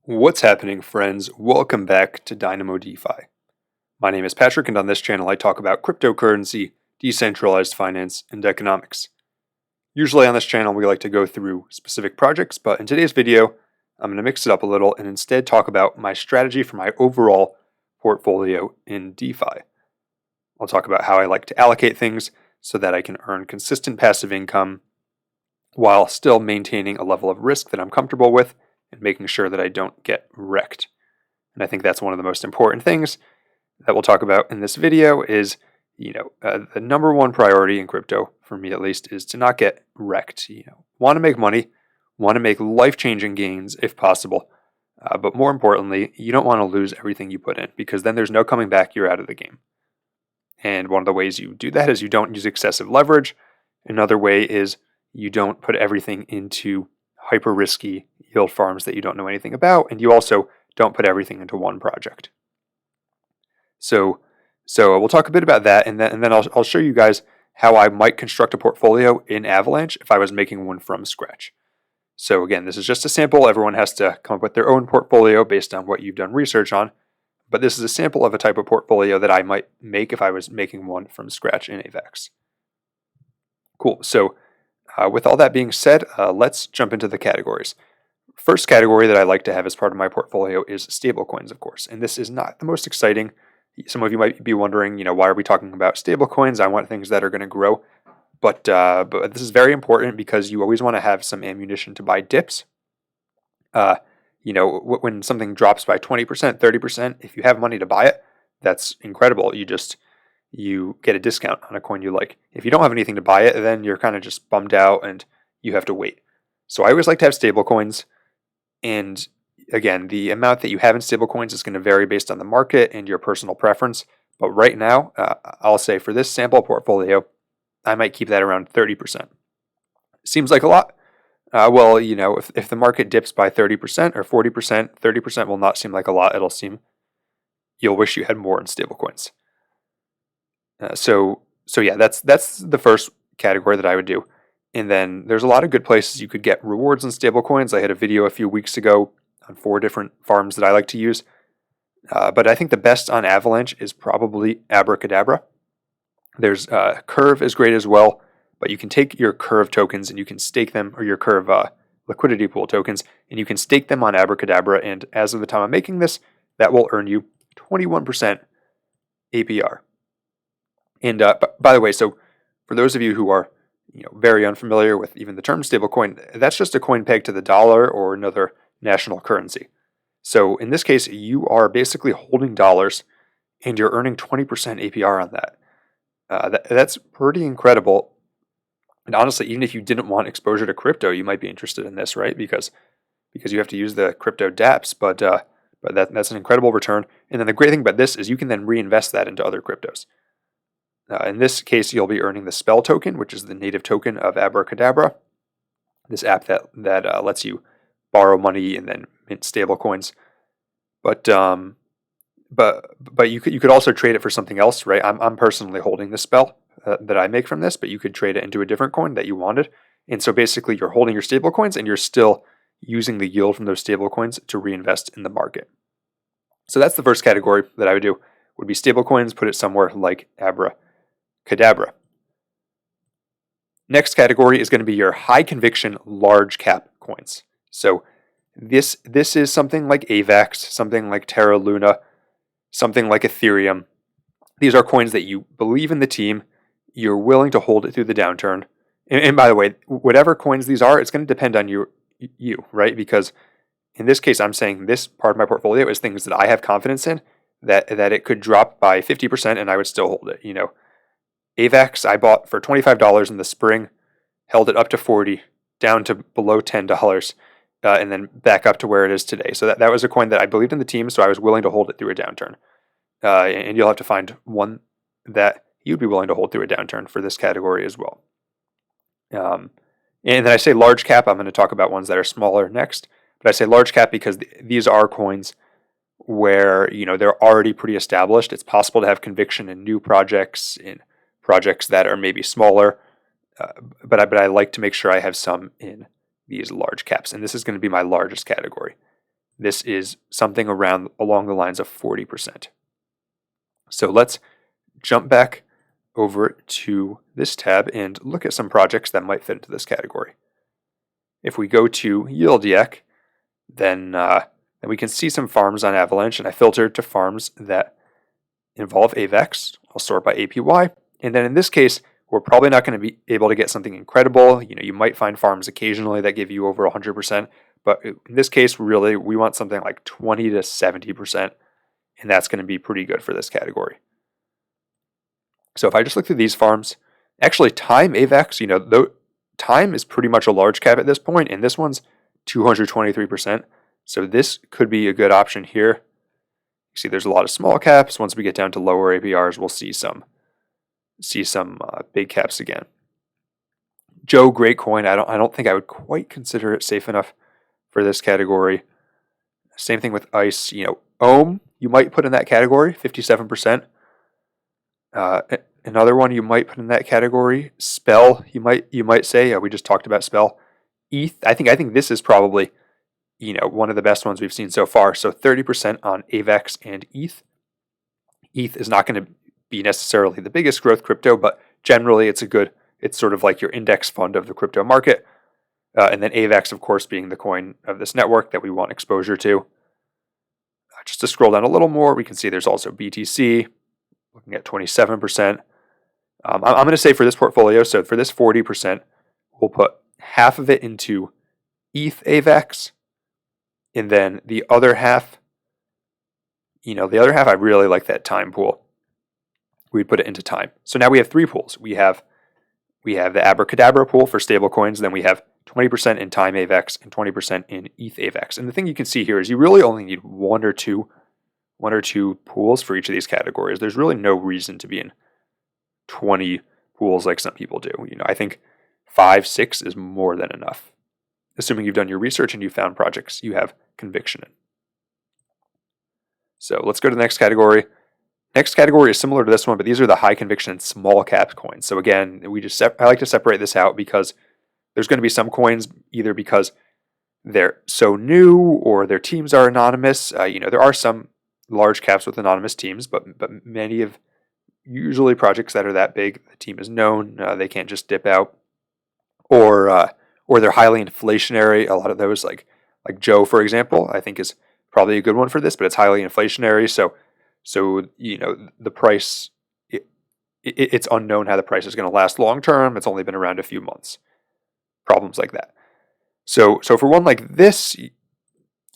What's happening, friends? Welcome back to Dynamo DeFi. My name is Patrick, and on this channel I talk about cryptocurrency, decentralized finance, and economics. Usually on this channel we like to go through specific projects, but in today's video I'm going to mix it up a little and instead talk about my strategy for my overall portfolio in DeFi. I'll talk about how I like to allocate things so that I can earn consistent passive income while still maintaining a level of risk that I'm comfortable with and making sure that I don't get wrecked. And I think that's one of the most important things that we'll talk about in this video is, the number one priority in crypto, for me at least, is to not get wrecked. Want to make money, want to make life-changing gains if possible, but more importantly, you don't want to lose everything you put in because then there's no coming back, you're out of the game. And one of the ways you do that is you don't use excessive leverage. Another way is you don't put everything into hyper risky yield farms that you don't know anything about, and you also don't put everything into one project. So we'll talk a bit about that, and then I'll show you guys how I might construct a portfolio in Avalanche if I was making one from scratch. So again, this is just a sample. Everyone has to come up with their own portfolio based on what you've done research on, but this is a sample of a type of portfolio that I might make if I was making one from scratch in AVAX. Cool. So with all that being said, let's jump into the categories. First category that I like to have as part of my portfolio is stablecoins, of course. And this is not the most exciting. Some of you might be wondering, why are we talking about stablecoins? I want things that are going to grow. But this is very important because you always want to have some ammunition to buy dips. When something drops by 20%, 30%, if you have money to buy it, that's incredible. You get a discount on a coin you like. If you don't have anything to buy it, then you're kind of just bummed out and you have to wait. So I always like to have stablecoins. And again, the amount that you have in stablecoins is going to vary based on the market and your personal preference. But right now, I'll say for this sample portfolio, I might keep that around 30%. Seems like a lot. If the market dips by 30% or 40%, 30% will not seem like a lot. You'll wish you had more in stablecoins. So yeah, that's the first category that I would do. And then there's a lot of good places you could get rewards in stablecoins. I had a video a few weeks ago on 4 different farms that I like to use. But I think the best on Avalanche is probably Abracadabra. There's Curve is great as well, but you can take your Curve tokens and you can stake them, or your Curve liquidity pool tokens, and you can stake them on Abracadabra. And as of the time I'm making this, that will earn you 21% APR. And by the way, so for those of you who are very unfamiliar with even the term stablecoin, that's just a coin pegged to the dollar or another national currency. So in this case, you are basically holding dollars and you're earning 20% APR on that. That's pretty incredible. And honestly, even if you didn't want exposure to crypto, you might be interested in this, right? Because you have to use the crypto dApps, but that's an incredible return. And then the great thing about this is you can then reinvest that into other cryptos. In this case, you'll be earning the Spell token, which is the native token of Abracadabra, this app that lets you borrow money and then mint stable coins. But you could also trade it for something else, right? I'm personally holding the Spell that I make from this, but you could trade it into a different coin that you wanted. And so basically, you're holding your stable coins and you're still using the yield from those stable coins to reinvest in the market. So that's the first category that I would do. Would be stable coins. Put it somewhere like Abracadabra. Next category is going to be your high conviction large cap coins. So this is something like AVAX, something like Terra Luna, something like Ethereum. These are coins that you believe in the team, you're willing to hold it through the downturn. And by the way, whatever coins these are, it's going to depend on you, right? Because in this case, I'm saying this part of my portfolio is things that I have confidence in that it could drop by 50% and I would still hold it. AVAX I bought for $25 in the spring, held it up to $40, down to below $10, and then back up to where it is today. So that was a coin that I believed in the team, so I was willing to hold it through a downturn. And you'll have to find one that you'd be willing to hold through a downturn for this category as well. And then I say large cap, I'm going to talk about ones that are smaller next. But I say large cap because these are coins where they're already pretty established. It's possible to have conviction in new projects, in projects that are maybe smaller, but I like to make sure I have some in these large caps, and this is going to be my largest category. this is something along the lines of 40%. So let's jump back over to this tab and look at some projects that might fit into this category. If we go to YieldYak, then we can see some farms on Avalanche, and I filtered to farms that involve AVAX. I'll sort by APY, and then in this case, we're probably not going to be able to get something incredible. You might find farms occasionally that give you over 100%, but in this case, really, we want something like 20 to 70%, and that's going to be pretty good for this category. So if I just look through these farms, actually Time AVAX, Time is pretty much a large cap at this point, and this one's 223%. So this could be a good option here. You see there's a lot of small caps. Once we get down to lower APRs, we'll see some big caps again. Joe, great coin. I don't think I would quite consider it safe enough for this category. Same thing with ICE. Ohm, you might put in that category, 57%. Another one you might put in that category, Spell. You might say we just talked about Spell. ETH. I think this is probably one of the best ones we've seen so far. So 30% on AVAX and ETH. ETH is not going to be necessarily the biggest growth crypto, but generally it's sort of like your index fund of the crypto market. And then AVAX, of course, being the coin of this network that we want exposure to. Just to scroll down a little more, we can see there's also BTC, looking at 27%. I'm going to say for this portfolio, so for this 40%, we'll put half of it into ETH AVAX, and then the other half, I really like that Time pool. We'd put it into Time. So now we have three pools. We have the Abracadabra pool for stablecoins, then we have 20% in Time AVAX and 20% in ETH AVAX. And the thing you can see here is you really only need one or two pools for each of these categories. There's really no reason to be in 20 pools like some people do. I think 5, 6 is more than enough, assuming you've done your research and you found projects you have conviction in. So let's go to the next category. Next category is similar to this one, but these are the high conviction small cap coins. So again, I like to separate this out because there's going to be some coins either because they're so new or their teams are anonymous. There are some large caps with anonymous teams, but many of usually projects that are that big, the team is known. They can't just dip out, or they're highly inflationary. A lot of those, like Joe, for example, I think is probably a good one for this, but it's highly inflationary. So the price, it's unknown how the price is going to last long term. It's only been around a few months. Problems like that. So for one like this,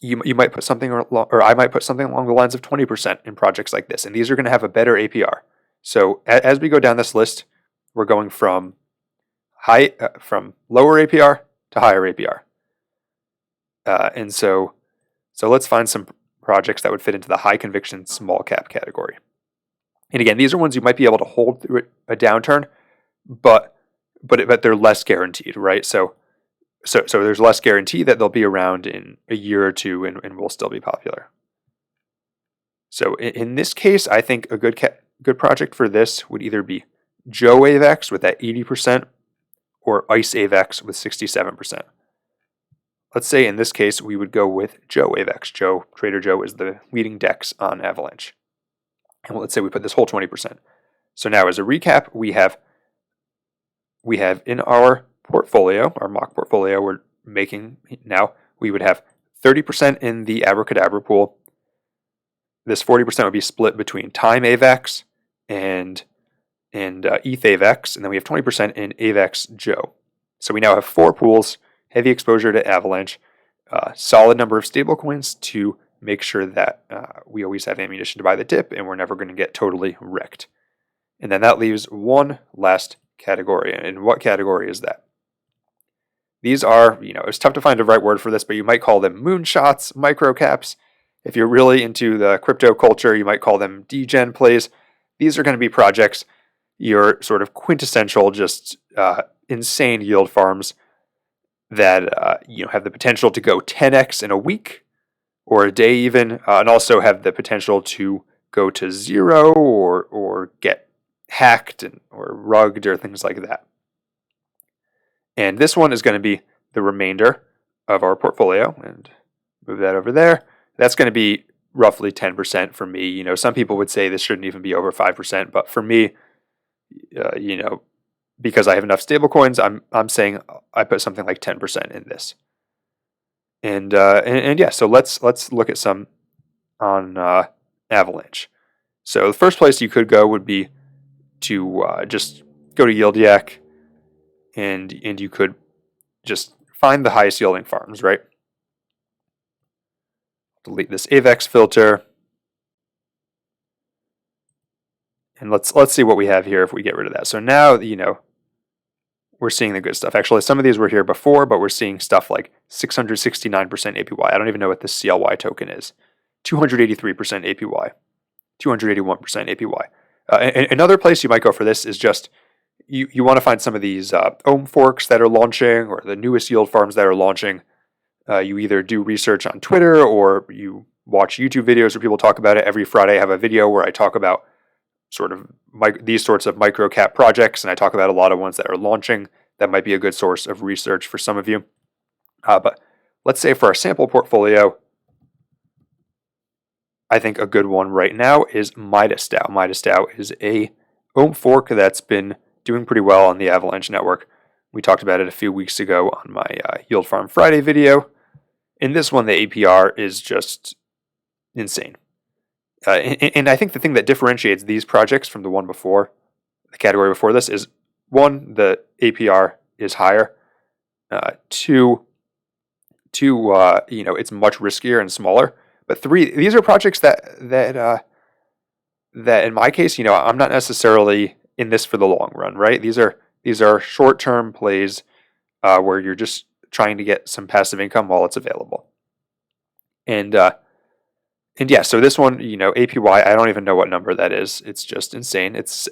you might put something, or I might put something along the lines of 20% in projects like this, and these are going to have a better APR. So as we go down this list, we're going from lower APR to higher APR, and so let's find some projects that would fit into the high conviction small cap category. And again, these are ones you might be able to hold through a downturn, but they're less guaranteed, right? So there's less guarantee that they'll be around in a year or two and will still be popular. So in this case, I think a good project for this would either be Joe AVAX with that 80% or ICE AVAX with 67%. Let's say in this case, we would go with Joe AVAX. Trader Joe is the leading DEX on Avalanche. And let's say we put this whole 20%. So now as a recap, we have in our portfolio, our mock portfolio we're making now, we would have 30% in the Abracadabra pool. This 40% would be split between Time AVAX and ETH AVAX, and then we have 20% in AVAX Joe. So we now have 4 pools, heavy exposure to Avalanche, solid number of stablecoins to make sure that we always have ammunition to buy the dip and we're never going to get totally wrecked. And then that leaves one last category. And what category is that? These are, it's tough to find a right word for this, but you might call them moonshots, microcaps. If you're really into the crypto culture, you might call them degen plays. These are going to be projects, your sort of quintessential, just insane yield farms that have the potential to go 10x in a week or a day even, and also have the potential to go to 0 or get hacked or rugged or things like that. And this one is going to be the remainder of our portfolio, and move that over there. that's going to be roughly 10% for me. Some people would say this shouldn't even be over 5%, but for me, because I have enough stablecoins, I'm saying I put something like 10% in this. And yeah, so let's look at some on Avalanche. So the first place you could go would be to just go to YieldYak, and you could just find the highest yielding farms, right? Delete this AVEX filter, and let's see what we have here if we get rid of that. So now we're seeing the good stuff. Actually, some of these were here before, but we're seeing stuff like 669% APY. I don't even know what this CLY token is. 283% APY, 281% APY. Another place you might go for this is just you want to find some of these ohm forks that are launching, or the newest yield farms that are launching. You either do research on Twitter or you watch YouTube videos where people talk about it. Every Friday I have a video where I talk about sort of these sorts of microcap projects, and I talk about a lot of ones that are launching. That might be a good source of research for some of you. But let's say for our sample portfolio, I think a good one right now is MidasDAO. MidasDAO is a ohm fork that's been doing pretty well on the Avalanche network. We talked about it a few weeks ago on my Yield Farm Friday video. In this one, the APR is just insane. And I think the thing that differentiates these projects from the one before, the category before this, is one, the APR is higher. Two, it's much riskier and smaller. But three, these are projects that in my case, I'm not necessarily in this for the long run, right? These are short-term plays where you're just trying to get some passive income while it's available. And yeah, so this one, APY, I don't even know what number that is. It's just insane. It's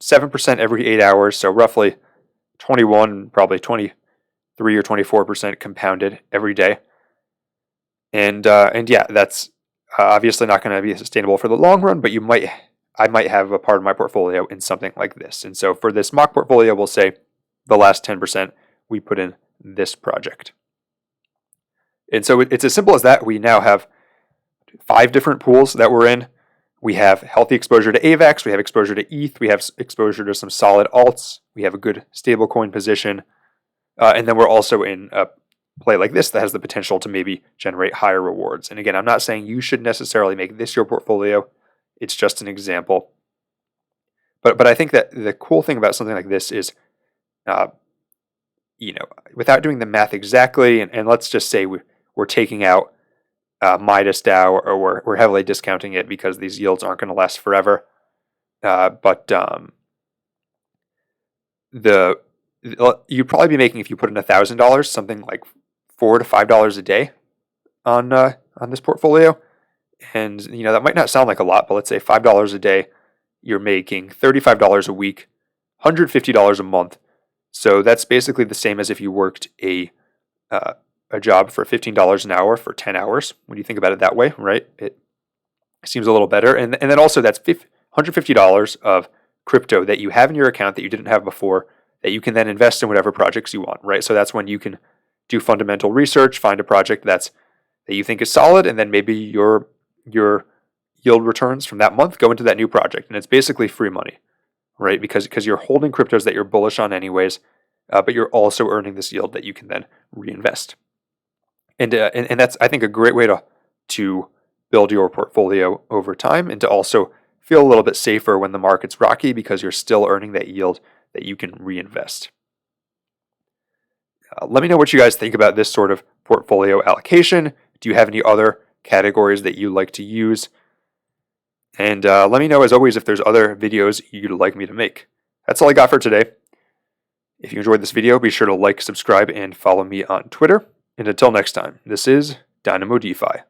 7% every 8 hours, so roughly 21, probably 23 or 24% compounded every day. And yeah, that's obviously not going to be sustainable for the long run, but I might have a part of my portfolio in something like this. And so for this mock portfolio, we'll say the last 10% we put in this project. And so it's as simple as that. We now have 5 different pools that we're in. We have healthy exposure to AVAX, we have exposure to ETH, we have exposure to some solid alts, we have a good stablecoin position, and then we're also in a play like this that has the potential to maybe generate higher rewards. And again, I'm not saying you should necessarily make this your portfolio. It's just an example. But I think that the cool thing about something like this is, without doing the math exactly, and let's just say we're taking out MidasDAO, or we're heavily discounting it because these yields aren't going to last forever. But you'd probably be making, if you put in $1,000, something like $4 to $5 a day on this portfolio. And that might not sound like a lot, but let's say $5 a day, you're making $35 a week, $150 a month. So that's basically the same as if you worked a job for $15 an hour for 10 hours. When you think about it that way, right? It seems a little better. And then also that's $150 of crypto that you have in your account that you didn't have before, that you can then invest in whatever projects you want, right? So that's when you can do fundamental research, find a project that you think is solid, and then maybe your yield returns from that month go into that new project. And it's basically free money, right? Because you're holding cryptos that you're bullish on anyways, but you're also earning this yield that you can then reinvest. And that's, I think, a great way to build your portfolio over time, and to also feel a little bit safer when the market's rocky, because you're still earning that yield that you can reinvest. Let me know what you guys think about this sort of portfolio allocation. Do you have any other categories that you like to use? And let me know, as always, if there's other videos you'd like me to make. That's all I got for today. If you enjoyed this video, be sure to like, subscribe, and follow me on Twitter. And until next time, this is Dynamo DeFi.